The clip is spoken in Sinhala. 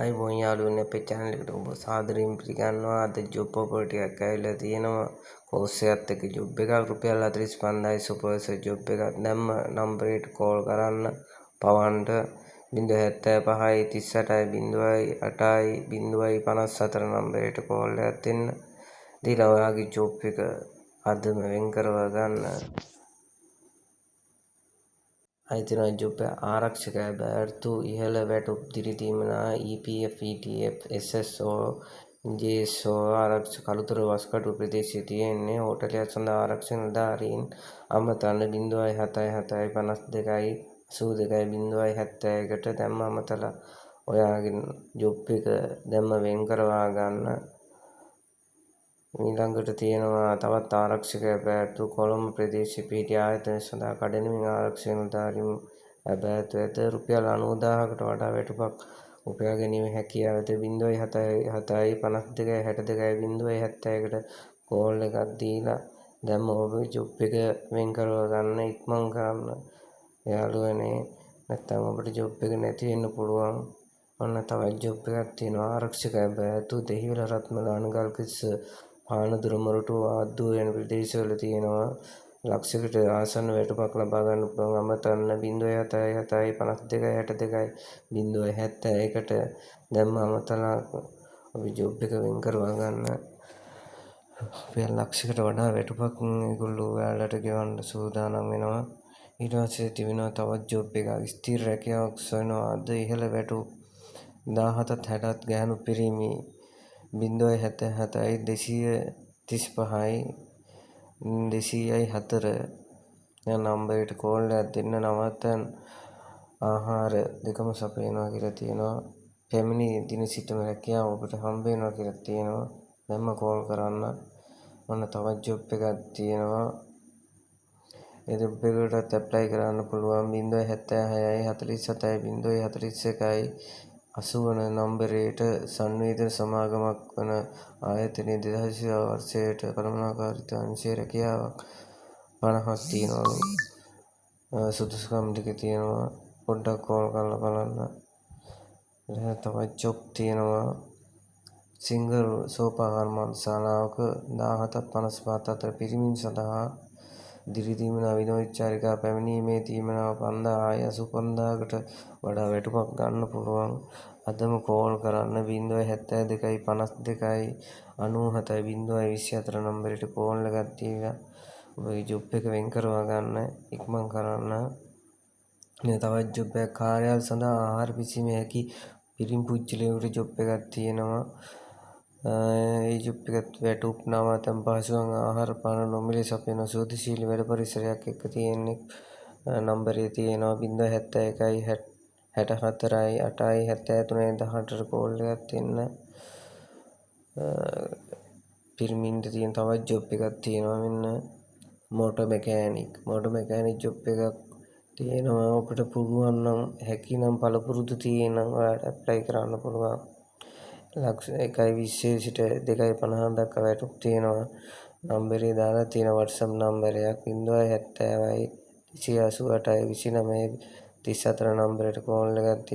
අයිබෝන් යාළුවනේ අපේ channel එකට ඔබ සාදරයෙන් පිළිගන්නවා. අද job offer ටිකක් ඇවිල්ලා තියෙනවා. course එකත් එක්ක job එකක් රුපියල් 45000 supervisor job එකක්. දැම්ම number එකට call කරන්න පවන්ට 075 38 08 054 number එකට call එකක් දෙන්න. දීලා ඔයාගේ job එක අදම වෙන් කරව ගන්න. අයිතින ජොබ් ආරක්ෂක බැර්තු ඉහළ වැටුප් දිරිදීමන EPF ETF SSO JSO ආරක්ෂක කළුතර වස්කටු ප්‍රදේශයේ තියෙන්නේ හෝටලයක් සඳහා ආරක්ෂක නිලධාරීන් අමතන්න 07752 82.71කට දැම්ම අමතලා ඔයාගේ ජොබ් එක දැම්ම වෙන් කරවා ගන්න. ඊළඟට තියෙනවා තවත් ආරක්ෂක බැටු කොළඹ ප්‍රදේශයේ පිහිටි ආයතන සඳහා කඩිනමින් ආරක්ෂක නිලධාරීන් බැටු ඇත රුපියල් 90000කට වඩා වැටුපක් උපයා ගැනීමේ හැකියාව ඇත. 0775262.071කට කෝල් එකක් දීලා දැම්ම ඔබේ ජොබ් එක වෙන් කරව ගන්න ඉක්මන් කරන්න යාළුවනේ. නැත්නම් ඔබට ජොබ් එක නැති වෙන්න පුළුවන්. ඔන්න තවත් ජොබ් එකක් තියෙනවා ආරක්ෂක බැටු දෙහිවල රත්මල අනගල්කිස්ස පානදුර මොරටුව ආද්දුව යන ප්‍රදේශවල තියෙනවා. ලක්ෂයකට ආසන්න වැටුපක් ලබා ගන්න පුළුවන්. අමතන්න 0775262.071කට දැම්ම අමතලා අපි ජොබ් එක වෙන් කරවා ගන්න. රුපියල් ලක්ෂයකට වඩා වැටුපක් ඒගොල්ලෝ ඔයාලට ගෙවන්න සූදානම් වෙනවා. ඊට පස්සේ තිබෙනවා තවත් ජොබ් එකක් ස්ථිර රැකියාවක් සොයනවා. අද ඉහළ වැටුප් 17ත් 60ත් ගැහණු පිරිමි 077 235 204 යන නම්බර් එකට කෝල් එකක් දෙන්න. නවතන් ආහාර දෙකම සපයනවා කියලා තියෙනවා. පැමිණි දින සිටම රැකියාව ඔබට හම්බ වෙනවා කියලා තියෙනවා. දැන්ම කෝල් කරන්න. ඔන්න තවත් ජොබ් එකක් තියෙනවා. ඒ ජොබ් එකකටත් ඇප්ලයි කරන්න පුළුවන්. 076 47 041 80 නම්බරයට සංවේදන සමාගමක් වන ආයතනයේ 2000 වර්ෂයට කළමනාකාරීත්ව අංශයේ රැකියාවක් 50ක් තියෙනවා. සුදුසුකම් ටික තියෙනවා. පොඩ්ඩක් කෝල් කරලා බලන්න. තවත් ජොබ් තියෙනවා. සිංගල් සෝපාහාර මන්ශාලාවක 17ත් 55ත් අතර පිරිමින් සඳහා දිරිදීමන විනෝදචාරිකා පැමිණීමේ තීමනාව 585000කට වඩා වැටුපක් ගන්න පුළුවන්. අදම කෝල් කරන්න 072 52 97 024 නම්බරයට කෝල් එකක් දීලා ඔබේ ජොබ් එක වෙන් කරවා ගන්න ඉක්මන් කරන්න. මේ තවත් ජොබ් එකක් කාර්යාල සඳහා ආහාර පිසීමේ හැකි පිරිමි පුජ්‍යලයකට ජොබ් එකක් තියෙනවා. ඒ ජොබ් එකත් වැටුප් නවතම් පහසුකම් ආහාර පාන නොමිලේ සපයන සුවදශීලී වැඩ පරිසරයක් එක්ක තියෙන්නේ. නම්බරේ තියෙනවා 071 64 8 73 18ට කෝල් එකක් දෙන්න. පිරිමින්ට තියෙන තවත් ජොබ් එකක් තියෙනවා. මෙන්න මෝටර් මෙකෑනික් ජොබ් එකක් තියෙනවා. ඔබට පුළුවන් නම් හැකිනම් පළපුරුදු තියෙනම් ඔයාලට ඇප්ලයි කරන්න පුළුවන්. ලක්ෂ 1.20 සිට 2.50 දක්වා වැටුප් තියෙනවා. නම්බරේ දාලා තියෙන WhatsApp නම්බරයක් 070 288 29 34 නම්බරයට කෝල් එකක්